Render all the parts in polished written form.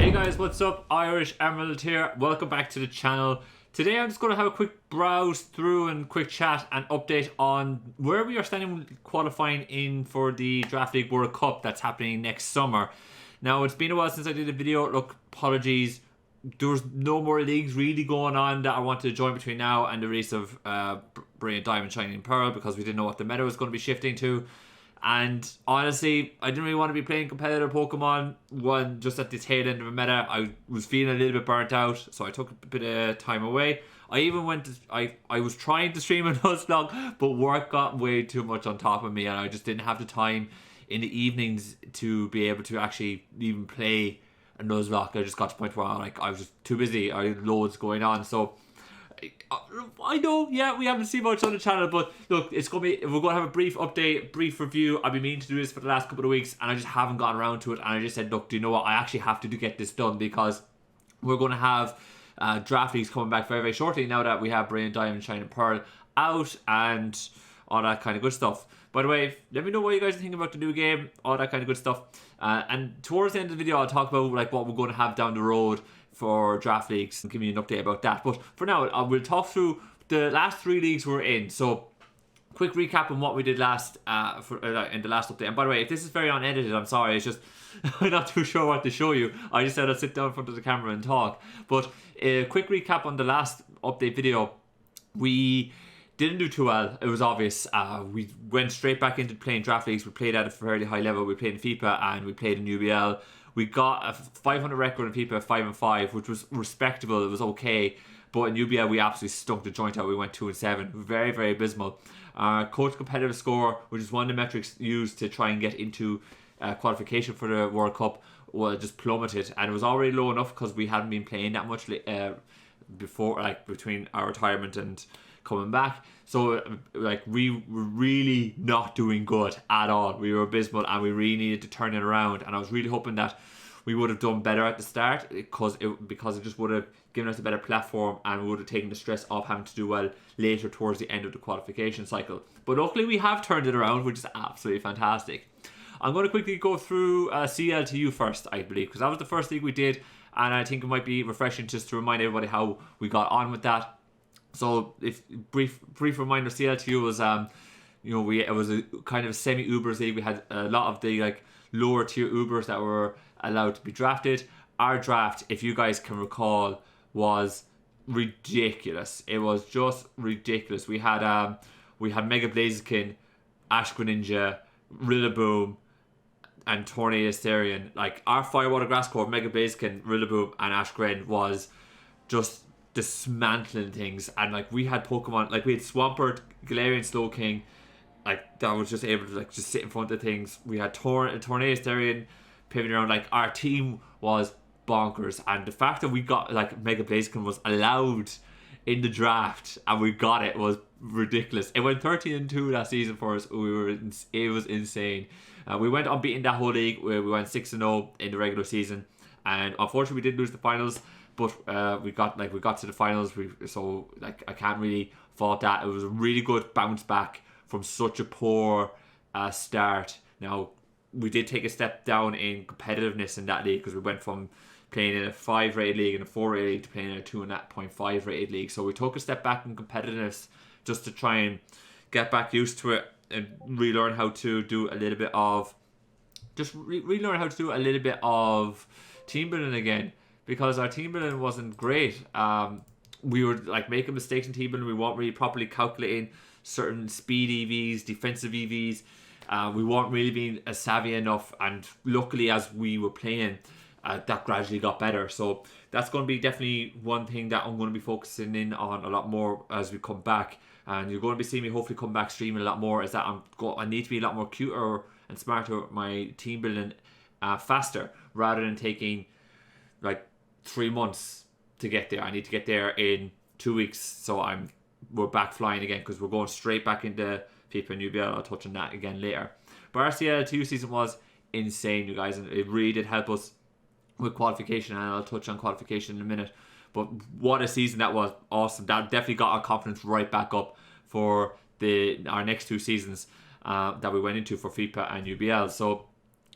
Hey guys, what's up? IrishEmerald here. Welcome back to the channel. Today I'm just going to have a quick browse through and quick chat and update on where we are standing qualifying in for the Draft League World Cup that's happening next summer. Now, it's been a while since I did a video. Look, apologies. There's no more leagues really going on that I wanted to join between now and the release of Brilliant Diamond, Shining Pearl, because we didn't know what the meta was going to be shifting to. And honestly, I didn't really want to be playing competitive Pokemon just at the tail end of a meta. I was feeling a little bit burnt out, so I took a bit of time away. I even went to, I was trying to stream a Nuzlocke, but work got way too much on top of me, and I just didn't have the time in the evenings to be able to actually even play a Nuzlocke. I just got to the point where I was just too busy. I had loads going on, so I know, yeah, we haven't seen much on the channel, but look, we're going to have a brief update, brief review. I've been meaning to do this for the last couple of weeks, and I just haven't gotten around to it, and I just said, look, do you know what, I actually have to get this done, because we're going to have draft leagues coming back very, very shortly, now that we have Brilliant Diamond, Shining Pearl out, and all that kind of good stuff. By the way, let me know what you guys think about the new game, all that kind of good stuff. And towards the end of the video, I'll talk about what we're going to have down the road for draft leagues and give you an update about that. But for now, we'll talk through the last 3 leagues we're in. So, quick recap on what we did last in the last update. And by the way, if this is very unedited, I'm sorry. It's just I'm not too sure what to show you. I just said I'd sit down in front of the camera and talk. But a quick recap on the last update video. We didn't do too well. It was obvious. We went straight back into playing draft leagues. We played at a fairly high level. We played in FIFA and we played in UBL. We got a 500 record in FIFA at 5-5, which was respectable. It was okay. But in UBL, we absolutely stunk the joint out. We went 2-7. Very, very abysmal. Our coach competitive score, which is one of the metrics used to try and get into qualification for the World Cup, was just plummeted. And it was already low enough because we hadn't been playing that much before, between our retirement and coming back. So we were really not doing good at all. We were abysmal, and we really needed to turn it around, and I was really hoping that we would have done better at the start, because it just would have given us a better platform, and we would have taken the stress off having to do well later towards the end of the qualification cycle. But luckily we have turned it around, which is absolutely fantastic. I'm going to quickly go through CL2U first, I believe, because that was the first league we did, and I think it might be refreshing just to remind everybody how we got on with that. So, if brief reminder, CL2U was it was a kind of semi Ubers league. We had a lot of the lower tier Ubers that were allowed to be drafted. Our draft, if you guys can recall, was ridiculous. It was just ridiculous. We had Mega Blaziken, Ash Greninja, Rillaboom, and Tornado Asterion. Our Firewater Grass Core, Mega Blaziken, Rillaboom, and Ash Gren was just dismantling things. And we had Pokemon, we had Swampert, Galarian Slowking, that was just able to just sit in front of things. We had Tornado Asterion pivoting around. Our team was bonkers, and the fact that we got Mega Blaziken was allowed in the draft and we got it was ridiculous. It went 13-2 that season for us. It was insane. We went unbeaten that whole league. We went 6-0 in the regular season, and unfortunately we did lose the finals, but we got to the finals. I can't really fault that. It was a really good bounce back from such a poor start. Now, we did take a step down in competitiveness in that league, because we went from playing in a 5 rated league and a 4 rated league to playing in a 2.5 rated league. So we took a step back in competitiveness just to try and get back used to it and relearn how to do a little bit of team building again, because our team building wasn't great. We were making mistakes in team building. We weren't really properly calculating certain speed EVs, defensive EVs. We weren't really being as savvy enough, and luckily as we were playing, that gradually got better. So that's going to be definitely one thing that I'm going to be focusing in on a lot more as we come back, and you're going to be seeing me hopefully come back streaming a lot more, is that I need to be a lot more cuter and smarter with my team building faster, rather than taking 3 months to get there. I need to get there in 2 weeks, so we're back flying again, because we're going straight back into FIFA and UBL. I'll touch on that again later. But our CL2 season was insane, you guys, and it really did help us with qualification, and I'll touch on qualification in a minute. But what a season that was. Awesome. That definitely got our confidence right back up for our next 2 seasons that we went into for FIFA and UBL. So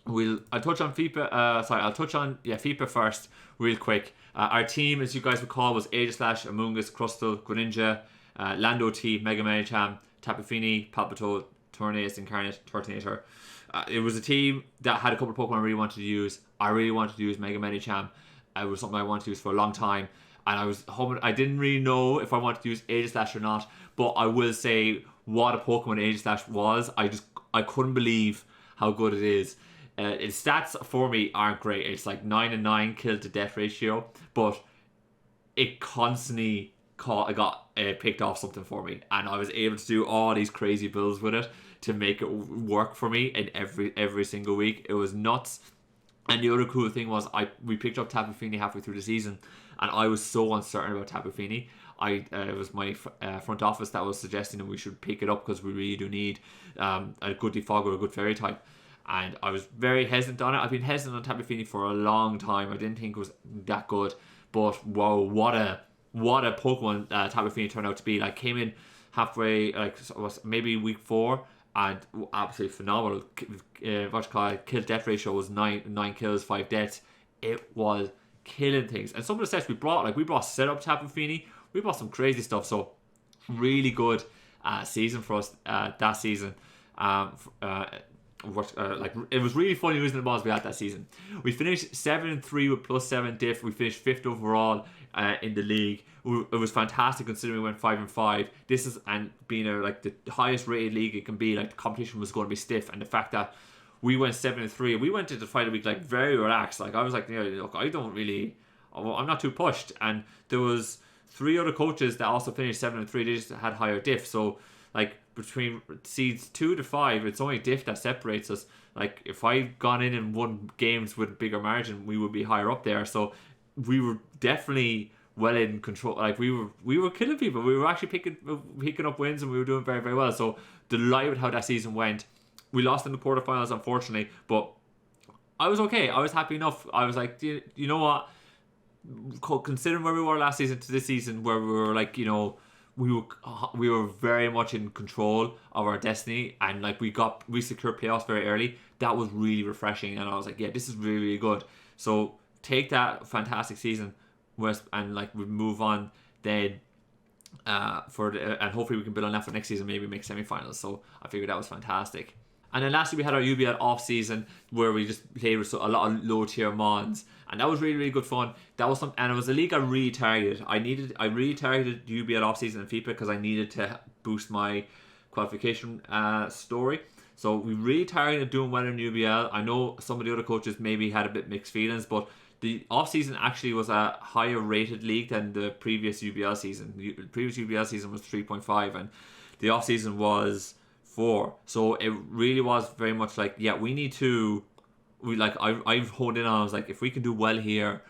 I'll touch on FIFA. I'll touch on FIFA first, real quick. Our team, as you guys recall, was Aegislash, Amoonguss, Crustle, Greninja, Lando T, Mega Medicham, Tapu Fini, Palpito, Tornadus, Incarnate, Turtonator. It was a team that had a couple of Pokemon I really wanted to use. I really wanted to use Mega Medicham. It was something I wanted to use for a long time. And I was hoping, I didn't really know if I wanted to use Aegislash or not. But I will say what a Pokemon Aegislash was. I couldn't believe how good it is. Its stats for me aren't great. It's like 9 and 9 kill to death ratio, but it constantly got picked off something for me, and I was able to do all these crazy builds with it to make it work for me in every single week. It was nuts. And the other cool thing was we picked up Tapu Fini halfway through the season, and I was so uncertain about Tapu Fini. It was my front office that was suggesting that we should pick it up because we really do need a good Defog or a good Fairy type. And I was very hesitant on it. I've been hesitant on Tapu Fini for a long time. I didn't think it was that good. But whoa, what a Pokemon Tapu Fini turned out to be. Like, came in halfway, like maybe week 4, and absolutely phenomenal. Kill death ratio was 9 kills, 5 deaths. It was killing things. And some of the sets we brought setup Tapu Fini. We brought some crazy stuff. So really good season for us that season. It was really funny using the balls we had that season. We finished 7-3 with +7 diff. We finished 5th overall in the league. It was fantastic considering we went 5-5. This is, and being the highest rated league it can be, like, the competition was going to be stiff, and the fact that we went 7-3, we went into the final week like very relaxed. Like, I was like, look, I'm not too pushed. And there was 3 other coaches that also finished 7-3. They just had higher diff. So, like, between seeds 2 to 5, it's only diff that separates us. Like, if I'd gone in and won games with a bigger margin, we would be higher up there. So we were definitely well in control. Like, we were killing people. We were actually picking up wins, and we were doing very, very well. So delighted with how that season went. We lost in the quarterfinals, unfortunately, but I was okay. I was happy enough. I was like, you know what? Considering where we were last season to this season, where we were like, we were very much in control of our destiny, and like we secured playoffs very early. That was really refreshing, and I was like, yeah, this is really, really good. So take that fantastic season, and like we move on then and hopefully we can build on that for next season. Maybe make semi-finals. So I figured that was fantastic. And then lastly, we had our UBL off season where we just played with a lot of low tier mons, and that was really, really good fun. That was and it was a league I really targeted. I really targeted UBL off season in FIFA because I needed to boost my qualification story. So we really targeted doing well in UBL. I know some of the other coaches maybe had a bit mixed feelings, but the off season actually was a higher rated league than the previous UBL season. The previous UBL season was 3.5, and the off season was 4. So it really was very much like, yeah, we need to. I've honed in on. I was like, if we can do well here,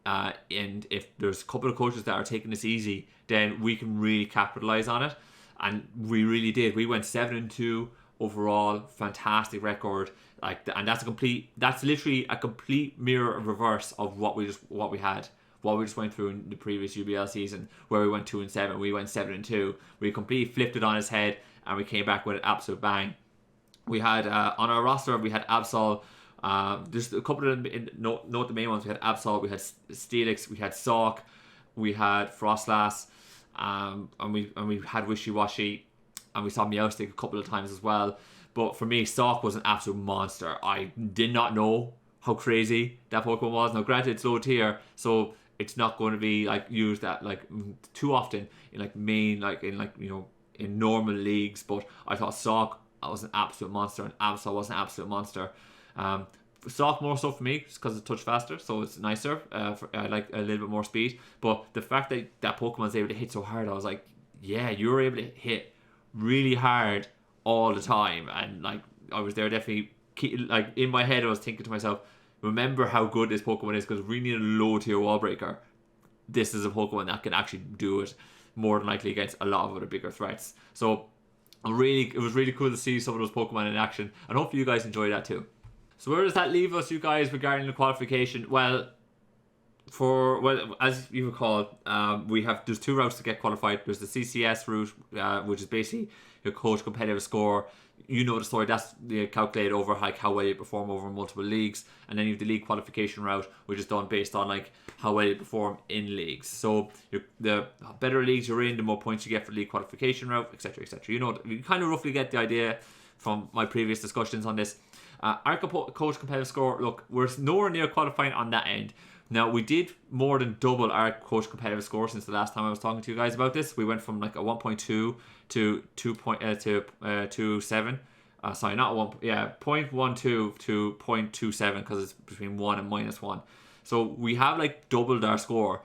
and if there's a couple of coaches that are taking this easy, then we can really capitalize on it. And we really did. We went 7-2 overall, fantastic record. And that's literally a complete mirror reverse of what we just went through in the previous UBL season, where we went 2-7. We went 7-2. We completely flipped it on its head, and we came back with an absolute bang. We had on our roster, we had Absol. Just a couple of them. Note the main ones. We had Absol, we had Steelix, we had Sawk, we had Frostlass, and we had Wishy Washy, and we saw Meowstic a couple of times as well. But for me, Sawk was an absolute monster. I did not know how crazy that Pokemon was. Now, granted, it's low tier, so it's not going to be like used at like too often in like main, like in normal leagues. But I thought Sawk was an absolute monster, and Absol was an absolute monster. Sawk more so for me just because it's touch faster, so it's nicer. I like a little bit more speed, but the fact that Pokemon's able to hit so hard, I was like, yeah, you're able to hit really hard all the time. And like, I was there definitely, like, in my head I was thinking to myself, remember how good this Pokemon is, because we need a low tier wall breaker. This is a Pokemon that can actually do it more than likely against a lot of other bigger threats. So it was really cool to see some of those Pokemon in action, and hopefully you guys enjoy that too. So where does that leave us, you guys, regarding the qualification? Well, as you recall, there's 2 routes to get qualified. There's the CCS route, which is basically your coach competitive score. you know the story. That's calculated over like how well you perform over multiple leagues, and then you have the league qualification route, which is done based on like how well you perform in leagues. So the better leagues you're in, the more points you get for league qualification route, etc., etc. You know, you kind of roughly get the idea from my previous discussions on this. Our coach competitive score. Look, we're nowhere near qualifying on that end. Now, we did more than double our coach competitive score since the last time I was talking to you guys about this. We went from like a 1.2 to 2.27. Sorry, not 0.12 to 0.27 because it's between 1 and -1. So we have like doubled our score,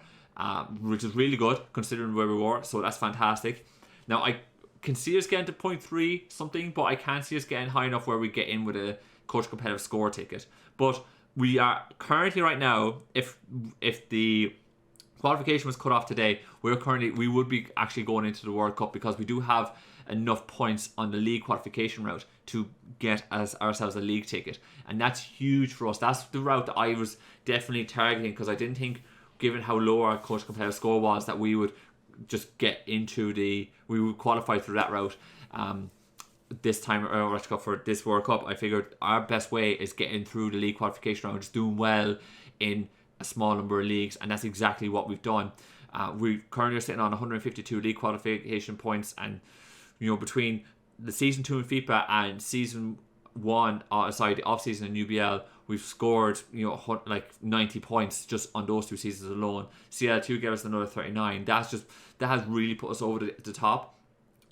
which is really good considering where we were. So that's fantastic. Now, I can see us getting to 0.3 something, but I can't see us getting high enough where we get in with a coach competitive score ticket. But we are currently right now, if the qualification was cut off today, we would be actually going into the World Cup because we do have enough points on the league qualification route to get ourselves a league ticket, and that's huge for us. That's the route that I was definitely targeting because I didn't think, given how low our coach competitive score was, that we would just get into we would qualify through that route. This time for this World Cup, I figured our best way is getting through the league qualification round, just doing well in a small number of leagues, and that's exactly what we've done. We currently are sitting on 152 league qualification points, and between the season 2 in FIFA and season 1, the off season in UBL, we've scored like 90 points just on those 2 seasons alone. CL2 gave us another 39. That has really put us over the top.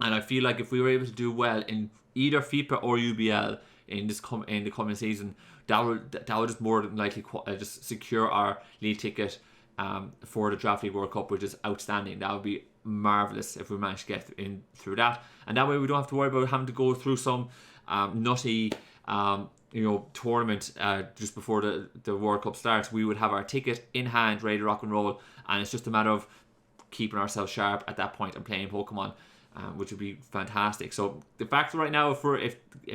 And I feel like if we were able to do well in either FIFA or UBL in the coming season, that would just more than likely just secure our league ticket for the Draft League World Cup, which is outstanding. That would be marvelous if we managed to get in through that, and that way we don't have to worry about having to go through some nutty tournament just before the World Cup starts. We would have our ticket in hand, ready to rock and roll, and it's just a matter of keeping ourselves sharp at that point and playing Pokemon. Which would be fantastic. So the fact that right now, if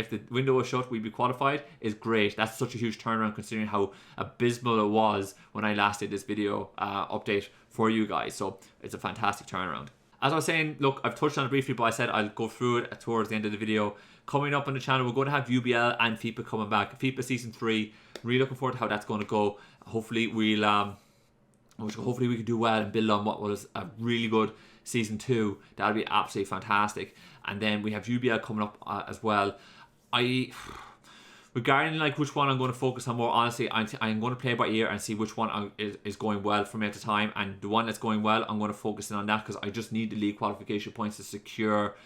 the window was shut, we'd be qualified, is great. That's such a huge turnaround considering how abysmal it was when I last did this video update for you guys. So it's a fantastic turnaround. As I was saying, look, I've touched on it briefly, but I said I'll go through it towards the end of the video. Coming up on the channel, we're going to have UBL and FIFA coming back. FIFA Season 3, really looking forward to how that's going to go. Hopefully we can do well and build on what was a really good Season 2. That'll be absolutely fantastic. And then we have UBL coming up as well. Regarding like which one I'm going to focus on more, honestly, I'm going to play by ear and see which one is going well for me at the time. And the one that's going well, I'm going to focus in on that because I just need the league qualification points to secure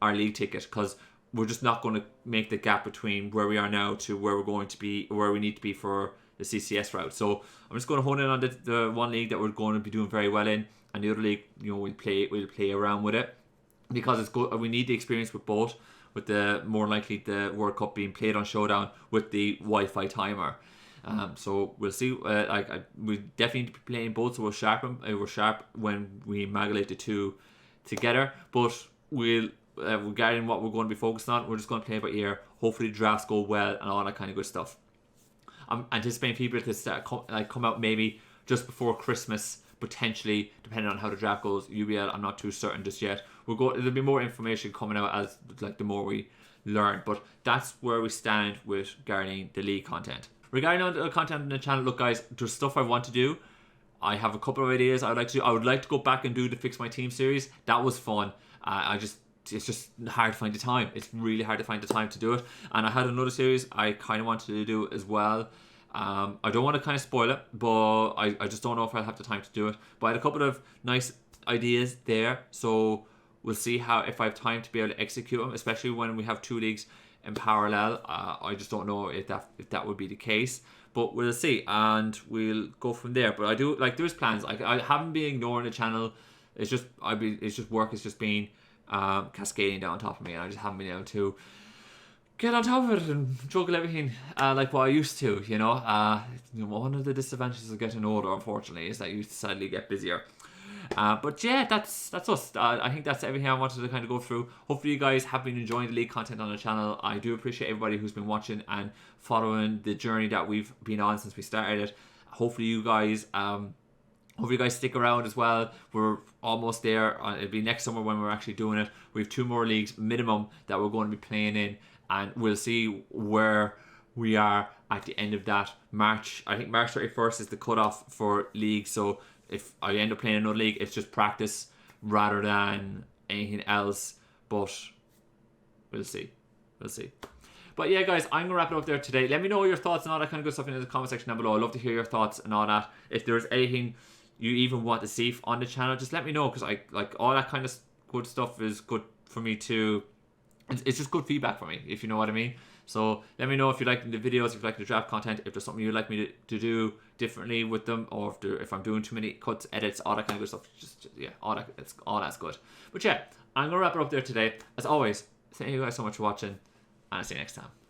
our league ticket, because we're just not going to make the gap between where we are now to where we're going to be, where we need to be for the CCS route. So I'm just going to hone in on the one league that we're going to be doing very well in, and the other league, we'll play around with it because it's good. We need the experience with both, with the more likely the World Cup being played on Showdown with the Wi-Fi timer. So we'll see. We definitely need to be playing both, so we're sharp when we amalgamate the two together. But regarding what we're going to be focused on, we're just going to play by ear. Hopefully drafts go well and all that kind of good stuff. I'm anticipating people to come out maybe just before Christmas, potentially, depending on how the draft goes. UBL, I'm not too certain just yet. There'll be more information coming out as the more we learn, but that's where we stand with regarding the league content. Regarding the content on the channel, look guys, there's stuff I want to do. I have a couple of ideas I would like to do. I would like to go back and do the Fix My Team series. That was fun. It's just hard to find the time. It's really hard to find the time to do it. And I had another series I kind of wanted to do as well. I don't want to kind of spoil it, but I just don't know if I'll have the time to do it. But I had a couple of nice ideas there, so we'll see if I have time to be able to execute them, especially when we have 2 leagues in parallel. I just don't know if that would be the case, but we'll see, and we'll go from there. But I do there's plans. I haven't been ignoring the channel. It's just work has just been cascading down on top of me, and I just haven't been able to get on top of it and juggle everything like what I used to. One of the disadvantages of getting older, unfortunately, is that you sadly get busier. But yeah, that's us. I think that's everything I wanted to kind of go through. Hopefully you guys have been enjoying the league content on the channel. I do appreciate everybody who's been watching and following the journey that we've been on since we started it. Hopefully you guys Hope you guys stick around as well. We're almost there. It'll be next summer when we're actually doing it. We have 2 more leagues minimum that we're going to be playing in, and we'll see where we are at the end of that. I think March 31st is the cutoff for leagues. So if I end up playing another league, it's just practice rather than anything else. But we'll see. But yeah, guys, I'm gonna wrap it up there today. Let me know your thoughts and all that kind of good stuff in the comment section down below. I'd love to hear your thoughts and all that. If there's anything you even want to see on the channel, just let me know, because I like all that kind of good stuff is good for me too. It's just good feedback for me, if you know what I mean. So let me know if you like the videos, if you like the draft content, if there's something you'd like me to do differently with them, or if I'm doing too many cuts, edits, all that kind of good stuff. Just yeah, all that's good. But yeah, I'm gonna wrap it up there today. As always, thank you guys so much for watching, and I'll see you next time.